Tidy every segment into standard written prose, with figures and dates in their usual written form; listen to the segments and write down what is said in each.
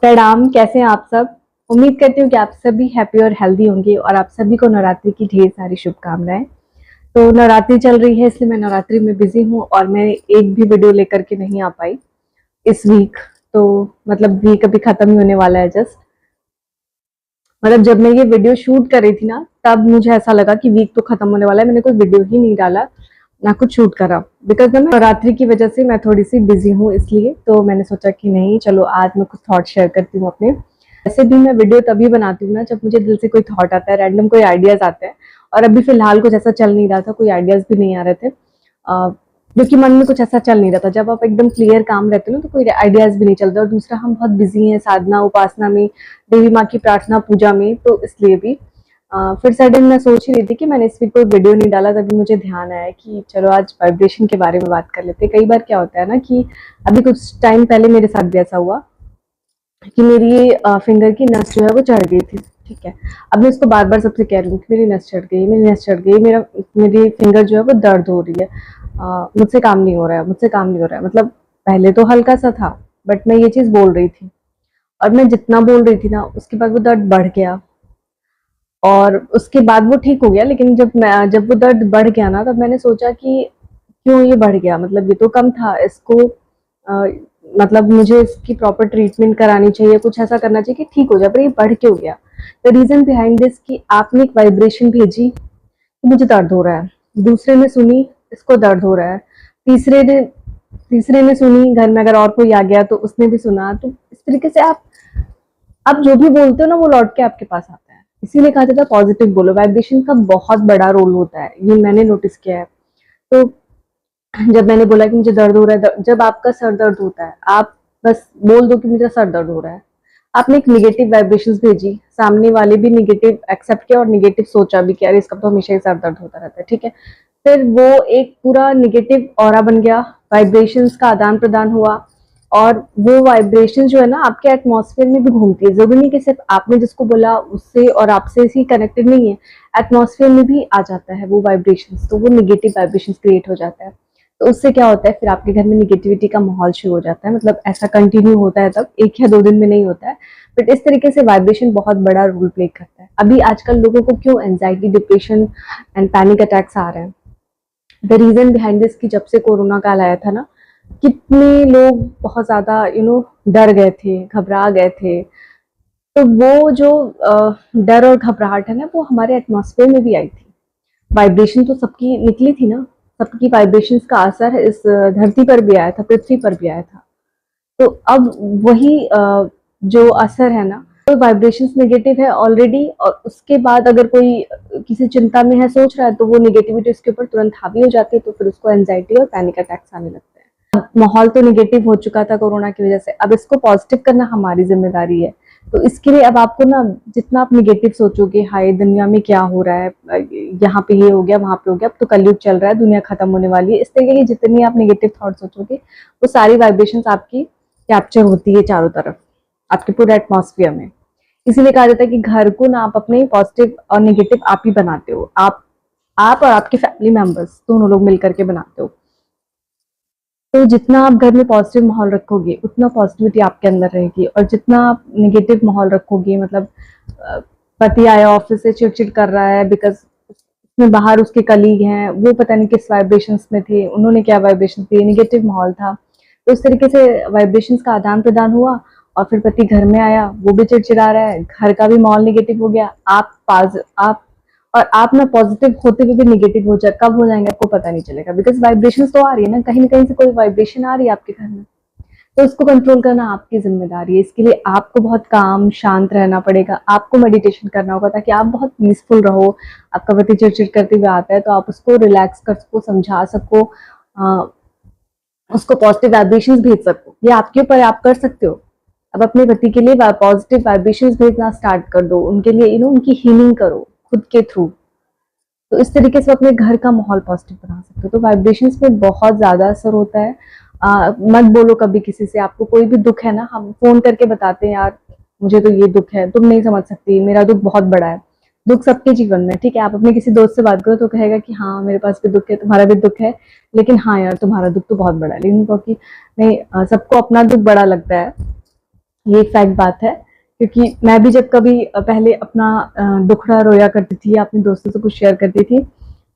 प्रणाम। कैसे हैं आप सब? उम्मीद करती हूँ कि आप सभी हैप्पी और हेल्दी होंगे और आप सभी को नवरात्रि की ढेर सारी शुभकामनाएं। तो नवरात्रि चल रही है, इसलिए मैं नवरात्रि में बिजी हूँ और मैं एक भी वीडियो लेकर के नहीं आ पाई इस वीक। तो मतलब वीक अभी खत्म ही होने वाला है जस्ट। मतलब जब मैं ये वीडियो शूट कर रही थी ना, तब मुझे ऐसा लगा कि वीक तो खत्म होने वाला है। मैंने कोई वीडियो ही नहीं डाला, ना कुछ शूट करा, बिकॉज ना मैं नवरात्रि की वजह से मैं थोड़ी सी बिजी हूँ, इसलिए तो मैंने सोचा कि नहीं, चलो आज मैं कुछ थॉट शेयर करती हूँ अपने। वैसे भी मैं वीडियो तभी बनाती हूँ ना जब मुझे दिल से कोई थॉट आता है, रैंडम कोई आइडियाज आते हैं। और अभी फिलहाल कुछ ऐसा चल नहीं रहा था, कोई आइडियाज भी नहीं आ रहे थे, क्योंकि मन में कुछ ऐसा चल नहीं रहा था। जब आप एकदम क्लियर काम रहते हो ना, तो कोई आइडियाज भी नहीं चलते। और दूसरा, हम बहुत बिजी हैं साधना उपासना में, देवी माँ की प्रार्थना पूजा में, तो इसलिए भी फिर सडन मैं सोच ही रही थी कि मैंने इस वीक कोई वीडियो नहीं डाला, तभी मुझे ध्यान आया कि चलो आज वाइब्रेशन के बारे में बात कर लेते हैं। कई बार क्या होता है ना कि अभी कुछ टाइम पहले मेरे साथ भी ऐसा हुआ कि मेरी फिंगर की नस जो है वो चढ़ गई थी। ठीक है, अब मैं इसको बार बार सबसे कह रही हूँ कि मेरी नस चढ़ गई, मेरी नस चढ़ गई, मेरी फिंगर जो है वो दर्द हो रही है, मुझसे काम नहीं हो रहा है, मुझसे काम नहीं हो रहा है। मतलब पहले तो हल्का सा था, बट मैं ये चीज बोल रही थी, और मैं जितना बोल रही थी ना, उसके बाद वो दर्द बढ़ गया और उसके बाद वो ठीक हो गया। लेकिन जब वो दर्द बढ़ गया ना, तब मैंने सोचा कि क्यों ये बढ़ गया, मतलब ये तो कम था, इसको अ, मतलब मुझे इसकी प्रॉपर ट्रीटमेंट करानी चाहिए, कुछ ऐसा करना चाहिए कि ठीक हो जाए, पर ये बढ़ क्यों गया। द रीजन बिहाइंड दिस कि आपने एक वाइब्रेशन भेजी कि मुझे दर्द हो रहा है, दूसरे ने सुनी इसको दर्द हो रहा है, तीसरे ने तीसरे ने सुनी, घर में अगर और कोई आ गया तो उसने भी सुना। तो इस तरीके से आप जो भी बोलते हो ना, वो लौट के आपके पास आता है। इसीलिए कहा जाता है पॉजिटिव बोलो। वाइब्रेशन का बहुत बड़ा रोल होता है, ये मैंने नोटिस किया है। तो जब मैंने बोला कि मुझे दर्द हो रहा है, जब आपका सर दर्द होता है, आप बस बोल दो कि मुझे सर दर्द हो रहा है, आपने एक निगेटिव वाइब्रेशंस भेजी, सामने वाले भी निगेटिव एक्सेप्ट किया और निगेटिव सोचा भी कि अरे इसका तो हमेशा ही सर दर्द होता रहता है। ठीक है, फिर वो एक पूरा निगेटिव ऑरा बन गया, वाइब्रेशंस का आदान प्रदान हुआ, और वो वाइब्रेशन जो है ना आपके एटमॉस्फेयर में भी घूमती है। जरूरी नहीं कि सिर्फ आपने जिसको बोला उससे और आपसे ही कनेक्टेड नहीं है, एटमॉस्फेयर में भी आ जाता है वो वाइब्रेशंस, तो वो निगेटिव वाइब्रेशंस क्रिएट हो जाता है। तो उससे क्या होता है, फिर आपके घर में निगेटिविटी का माहौल शुरू हो जाता है। मतलब ऐसा कंटिन्यू होता है, तब एक या दो दिन में नहीं होता है, बट इस तरीके से वाइब्रेशन बहुत बड़ा रोल प्ले करता है। अभी आजकल लोगों को क्यों anxiety, depression and panic attacks आ रहे हैं? द रीजन बिहाइंड दिस कि जब से कोरोना काल आया था ना, कितने लोग बहुत ज्यादा डर गए थे, घबरा गए थे। तो वो जो डर और घबराहट है ना, वो हमारे एटमॉस्फेयर में भी आई थी। वाइब्रेशन तो सबकी निकली थी ना, सबकी वाइब्रेशंस का असर इस धरती पर भी आया था, पृथ्वी पर भी आया था। तो अब वही जो असर है ना, तो वाइब्रेशंस नेगेटिव है ऑलरेडी, और उसके बाद अगर कोई किसी चिंता में है, सोच रहा है, तो वो नेगेटिविटी उसके ऊपर तुरंत हावी हो जाती है, तो फिर उसको एंजाइटी और पैनिक अटैक्स आने लगते हैं। अब माहौल तो नेगेटिव हो चुका था कोरोना की वजह से, अब इसको पॉजिटिव करना हमारी जिम्मेदारी है। तो इसके लिए अब आपको ना, जितना आप निगेटिव सोचोगे, हाय दुनिया में क्या हो रहा है, यहाँ पे ये हो गया, वहां पे हो गया, अब तो कलयुग चल रहा है, दुनिया खत्म होने वाली है, इस तरीके की जितनी आप निगेटिव थॉट सोचोगे, वो सारी वाइब्रेशंस आपकी कैप्चर होती है चारों तरफ, आपके पूरे एटमॉस्फेयर में। इसीलिए कहा जाता है कि घर को ना आप अपने पॉजिटिव और नेगेटिव आप ही बनाते हो, आप और आपके फैमिली मेंबर्स दोनों लोग मिलकर के बनाते हो। तो जितना आप घर में पॉजिटिव माहौल रखोगे, उतना पॉजिटिविटी आपके अंदर रहेगी, और जितना आप नेगेटिव माहौल रखोगे, मतलब पति आया ऑफिस से चिड़चिड़ कर रहा है बिकॉज उसमें बाहर उसके कलीग हैं, वो पता नहीं किस वाइब्रेशंस में थे, उन्होंने क्या वाइब्रेशन दी, नेगेटिव माहौल था। तो इस तरीके से वाइब्रेशंस का आदान प्रदान हुआ, और फिर पति घर में आया, वो भी चिड़चिड़ा रहा है, घर का भी माहौल नेगेटिव हो गया। आप ना पॉजिटिव होते हुए भी नेगेटिव हो जाए, कब हो जाएंगे आपको पता नहीं चलेगा, बिकॉज वाइब्रेशंस तो आ रही है ना, कहीं से कोई वाइब्रेशन आ रही है आपके घर में। तो उसको कंट्रोल करना आपकी जिम्मेदारी है। इसके लिए आपको बहुत काम शांत रहना पड़ेगा, आपको मेडिटेशन करना होगा, ताकि आप बहुत पीसफुल रहो। आपका पति चिड़चिड़ करते हुए आता है, तो आप उसको रिलैक्स कर सको, समझा सको, उसको पॉजिटिव वाइब्रेशंस भेज सको। ये आपके ऊपर आप कर सकते हो। अब अपने पति के लिए पॉजिटिव वाइब्रेशंस भेजना स्टार्ट कर दो, उनके लिए उनकी हीलिंग करो खुद के थ्रू। तो इस तरीके से अपने घर का माहौल पॉजिटिव बना सकते हो। तो वाइब्रेशंस पे बहुत ज्यादा असर होता है। मत बोलो कभी किसी से, आपको कोई भी दुख है ना, हम फोन करके बताते हैं, यार मुझे तो ये दुख है, तुम नहीं समझ सकती, मेरा दुख बहुत बड़ा है। दुख सबके जीवन में, ठीक है, आप अपने किसी दोस्त से बात करो तो कहेगा कि हाँ मेरे पास भी दुख है, तुम्हारा भी दुख है, लेकिन हाँ यार तुम्हारा दुख तो बहुत बड़ा है। लेकिन क्योंकि नहीं, सबको अपना दुख बड़ा लगता है, ये फैक्ट बात है, क्योंकि मैं भी जब कभी पहले अपना दुखड़ा रोया करती थी, अपने दोस्तों से कुछ शेयर करती थी,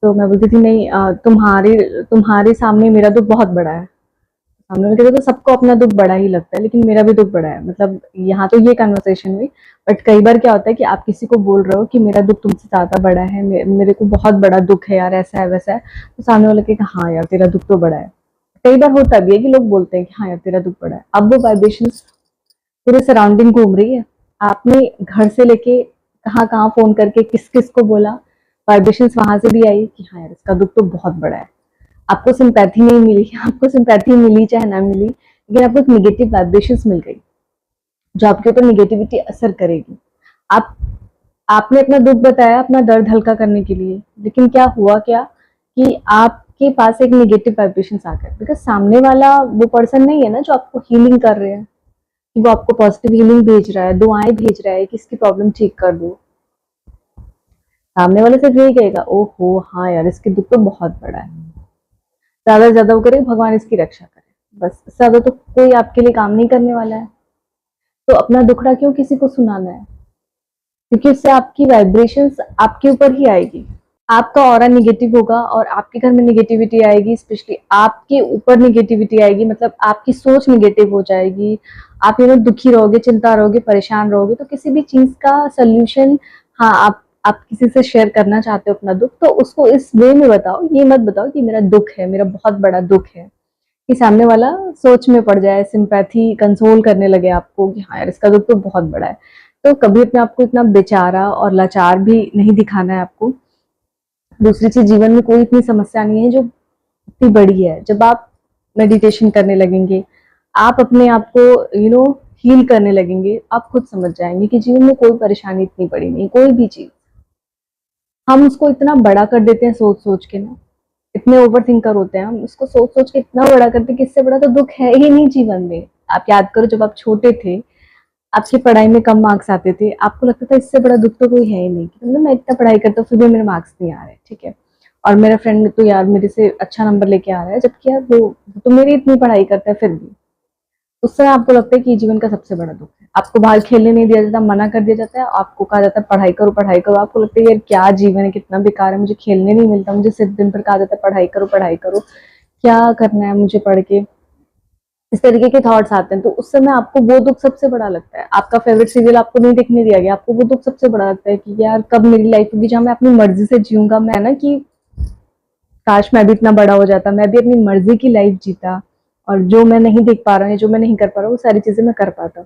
तो मैं बोलती थी नहीं, तुम्हारे तुम्हारे सामने मेरा दुख बहुत बड़ा है। सामने वाले कहते तो सबको अपना दुख बड़ा ही लगता है, लेकिन मेरा भी दुख बड़ा है। मतलब यहाँ तो ये कन्वर्सेशन हुई, बट कई बार क्या होता है कि आप किसी को बोल रहे हो कि मेरा दुख तुमसे ज्यादा बड़ा है, मेरे को बहुत बड़ा दुख है यार, ऐसा है वैसा है, तो सामने वाले कहेगा हाँ यार तेरा दुख तो बड़ा है। कई बार होता भी है कि लोग बोलते हैं कि हाँ यार तेरा दुख बड़ा है। अब वो वाइब्रेशन पूरे सराउंडिंग घूम रही है। आपने घर से लेके कहाँ कहाँ फोन करके किस किस को बोला, वाइब्रेशंस वहां से भी आई कि हाँ यार इसका दुख तो बहुत बड़ा है। आपको सिंपैथी नहीं मिली, आपको सिंपैथी मिली चाहे ना मिली, लेकिन आपको एक निगेटिव वाइब्रेशंस मिल गई जो आपके ऊपर निगेटिविटी असर करेगी। आप आपने अपना दुख बताया अपना दर्द हल्का करने के लिए, लेकिन क्या हुआ क्या कि आपके पास एक निगेटिव वाइब्रेशंस आ गए, बिकॉज सामने वाला वो पर्सन नहीं है ना जो आपको हीलिंग कर रहे हैं, कि वो आपको पॉजिटिव हीलिंग भेज रहा है, दुआएं भेज रहा है कि इसकी प्रॉब्लम ठीक कर दो। सामने वाले सिर्फ यही कहेगा ओहो हाँ यार इसके दुख तो बहुत बड़ा है, ज्यादा से ज्यादा वो करे भगवान इसकी रक्षा करे, बस इससे ज्यादा तो कोई आपके लिए काम नहीं करने वाला है। तो अपना दुखड़ा क्यों किसी को सुनाना है, क्योंकि उससे आपकी वाइब्रेशंस आपके ऊपर ही आएगी, आपका ऑरा निगेटिव होगा और आपके घर में निगेटिविटी आएगी, स्पेशली आपके ऊपर निगेटिविटी आएगी, मतलब आपकी सोच निगेटिव हो जाएगी। आप दुखी रहोगे, चिंता रहोगे, परेशान रहोगे, तो किसी भी चीज का सोल्यूशन, हाँ आप किसी से शेयर करना चाहते हो अपना दुख, तो उसको इस वे में बताओ, ये मत बताओ कि मेरा दुख है, मेरा बहुत बड़ा दुख है, कि सामने वाला सोच में पड़ जाए, सिंपैथी कंसोल करने लगे आपको कि हाँ यार इसका दुख तो बहुत बड़ा है। तो कभी अपने आपको इतना बेचारा और लाचार भी नहीं दिखाना है आपको। दूसरी चीज, जीवन में कोई इतनी समस्या नहीं है जो इतनी बड़ी है। जब आप मेडिटेशन करने लगेंगे, आप अपने आप को हील करने लगेंगे, आप खुद समझ जाएंगे कि जीवन में कोई परेशानी इतनी बड़ी नहीं, कोई भी चीज। हम उसको इतना बड़ा कर देते हैं सोच सोच के ना, इतने ओवर थिंकर होते हैं हम, उसको सोच सोच के इतना बड़ा करते हैं कि इससे बड़ा तो दुख है ही नहीं जीवन में। आप याद करो जब आप छोटे थे, आपकी पढ़ाई में कम मार्क्स आते थे, आपको लगता था इससे बड़ा दुख तो कोई है ही नहीं, मतलब मैं इतना पढ़ाई करता हूँ फिर भी मेरे मार्क्स नहीं आ रहे, ठीक है, और मेरा फ्रेंड तो यार मेरे से अच्छा नंबर लेके आ रहा है, जबकि यार वो तो मेरी इतनी पढ़ाई करता है फिर भी। उस समय आपको लगता है कि जीवन का सबसे बड़ा दुख है। आपको बाहर खेलने नहीं दिया जाता, मना कर दिया जाता है, आपको कहा जाता है पढ़ाई करो पढ़ाई करो, आपको लगता है यार क्या जीवन है, कितना बेकार है, मुझे खेलने नहीं मिलता, मुझे सिर्फ दिन भर कहा जाता है पढ़ाई करो, क्या करना है मुझे पढ़ के, इस तरीके के थॉट्स आते हैं। तो उस समय आपको वो दुख सबसे बड़ा लगता है। आपका फेवरेट सीरियल आपको नहीं देखने दिया गया, आपको वो दुख सबसे बड़ा लगता है कि यार कब मेरी लाइफ होगी जहाँ मैं अपनी मर्जी से जीऊंगा, मैं ना कि काश मैं भी इतना बड़ा हो जाता, मैं भी अपनी मर्जी की लाइफ जीता, और जो मैं नहीं देख पा रहा हूँ, जो मैं नहीं कर पा रहा हूँ, वो सारी चीजें मैं कर पाता।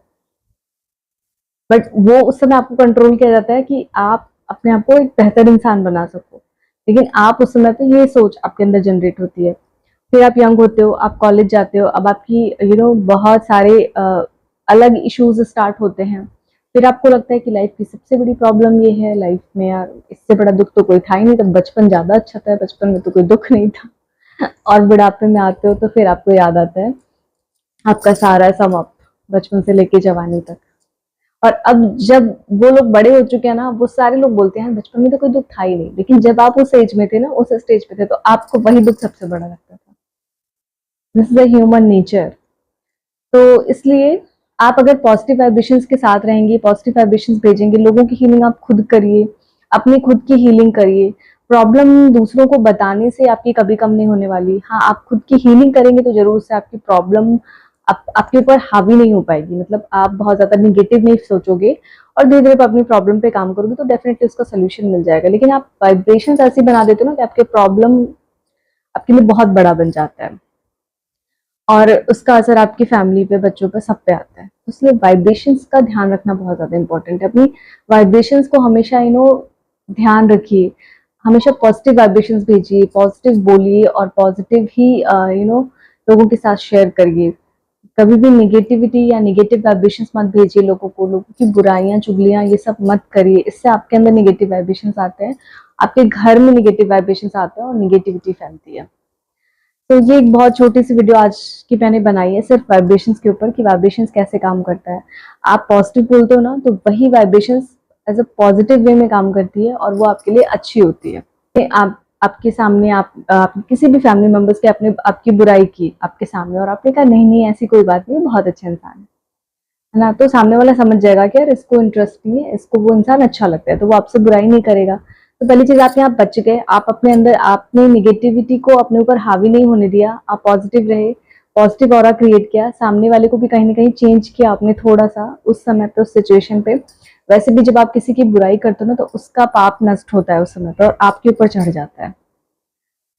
बट वो उस समय आपको कंट्रोल किया जाता है कि आप अपने आप को एक बेहतर इंसान बना सको, लेकिन आप उस समय पे ये सोच आपके अंदर जनरेट होती है। फिर आप यंग होते हो, आप कॉलेज जाते हो, अब आपकी बहुत सारे अलग इश्यूज स्टार्ट होते हैं। फिर आपको लगता है कि लाइफ की सबसे बड़ी प्रॉब्लम ये है, लाइफ में यार इससे बड़ा दुख तो कोई था ही नहीं, तब बचपन ज्यादा अच्छा था, बचपन में तो कोई दुख नहीं था। और बुढ़ापे में आते हो तो फिर आपको याद आता है आपका सारा सम अप, बचपन से लेके जवानी तक। और अब जब वो लोग बड़े हो चुके हैं ना, वो सारे लोग बोलते हैं बचपन में तो कोई दुख था ही नहीं, लेकिन जब आप उस एज में थे ना, उस स्टेज पे थे, तो आपको वही दुख सबसे बड़ा लगता था। This is the human nature. तो इसलिए आप अगर पॉजिटिव वाइब्रेशंस के साथ रहेंगे, पॉजिटिव वाइब्रेशंस भेजेंगे, लोगों की हीलिंग आप खुद करिए, अपनी खुद की हीलिंग करिए। प्रॉब्लम दूसरों को बताने से आपकी कभी कम नहीं होने वाली। हाँ, आप खुद की हीलिंग करेंगे तो जरूर से आपकी प्रॉब्लम आपके ऊपर हावी नहीं हो पाएगी, मतलब आप बहुत ज्यादा निगेटिव नहीं सोचोगे, और धीरे धीरे अपनी प्रॉब्लम पे काम करोगे तो डेफिनेटली उसका सोल्यूशन मिल जाएगा। लेकिन आप वाइब्रेशंस ऐसी बना देते हो ना कि आपके प्रॉब्लम आपके लिए बहुत बड़ा बन जाता है, और उसका असर आपकी फैमिली पे, बच्चों पे, सब पे आता है। इसलिए वाइब्रेशंस का ध्यान रखना बहुत ज्यादा इंपॉर्टेंट है। अपनी वाइब्रेशंस को हमेशा ध्यान रखिए, हमेशा पॉजिटिव वाइब्रेशंस भेजिए, पॉजिटिव बोलिए, और पॉजिटिव ही लोगों के साथ शेयर करिए। कभी भी निगेटिविटी या निगेटिव वाइब्रेशंस मत भेजिए लोगों को, लोगों की बुराइयां चुगलियां ये सब मत करिए, इससे आपके अंदर निगेटिव वाइब्रेशंस आते हैं, आपके घर में निगेटिव वाइब्रेशंस आते हैं और निगेटिविटी फैलती है। तो ये एक बहुत छोटी सी वीडियो आज की मैंने बनाई है सिर्फ वाइब्रेशंस के ऊपर, कि वाइब्रेशंस कैसे काम करता है। आप पॉजिटिव बोलते हो ना, तो वही vibrations as a positive way में काम करती है, और वो आपके लिए अच्छी होती है। आप आपके सामने आप किसी भी फैमिली मेंबर्स के आपने आपकी बुराई की आपके सामने, और आपने कहा नहीं नहीं ऐसी कोई बात नहीं, बहुत अच्छे इंसान है, है ना, तो सामने वाला समझ जाएगा कि यार इसको इंटरेस्ट नहीं है, इसको वो इंसान अच्छा लगता है, तो वो आपसे बुराई नहीं करेगा। तो पहली चीज आप यहाँ बच गए, आप अपने अंदर आपने निगेटिविटी को अपने ऊपर हावी नहीं होने दिया, आप पॉजिटिव रहे, पॉजिटिव ऑरा क्रिएट किया, सामने वाले को भी कहीं ना कहीं चेंज किया आपने थोड़ा सा उस समय पे, उस सिचुएशन पे। वैसे भी जब आप किसी की बुराई करते हो ना, तो उसका पाप नष्ट होता है उस समय पर और आपके ऊपर चढ़ जाता है।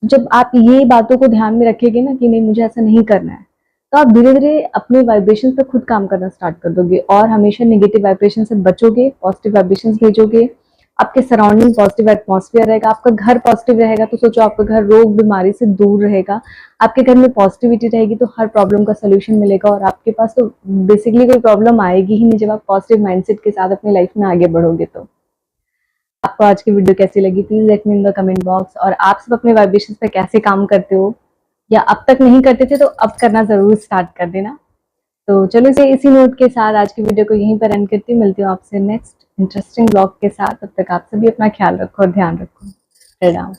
जब आप ये बातों को ध्यान में रखेंगे ना कि नहीं मुझे ऐसा नहीं करना है, तो आप धीरे धीरे अपने वाइब्रेशन पे खुद काम करना स्टार्ट कर दोगे और हमेशा नेगेटिव वाइब्रेशन से बचोगे, पॉजिटिव वाइब्रेशन भेजोगे। आपके सराउंडिंग पॉजिटिव एटमॉस्फेयर रहेगा, आपका घर पॉजिटिव रहेगा, तो सोचो आपका घर रोग बीमारी से दूर रहेगा। आपके घर में पॉजिटिविटी रहेगी तो हर प्रॉब्लम का सोल्यूशन मिलेगा और आपके पास तो बेसिकली कोई प्रॉब्लम आएगी ही नहीं जब आप पॉजिटिव माइंडसेट के साथ अपनी लाइफ में आगे बढ़ोगे। तो आपको आज की वीडियो कैसी लगी please let me in the comment box, और आप सब अपने वाइब्रेशंस पे कैसे काम करते हो या अब तक नहीं करते थे तो अब करना जरूर स्टार्ट कर देना। तो चलो इसी नोट के साथ आज की वीडियो को यहीं पर एंड करती हूँ, मिलती हूँ आपसे नेक्स्ट इंटरेस्टिंग ब्लॉग के साथ। तब तक आप सभी अपना ख्याल रखो और ध्यान रखो। प्रणाम।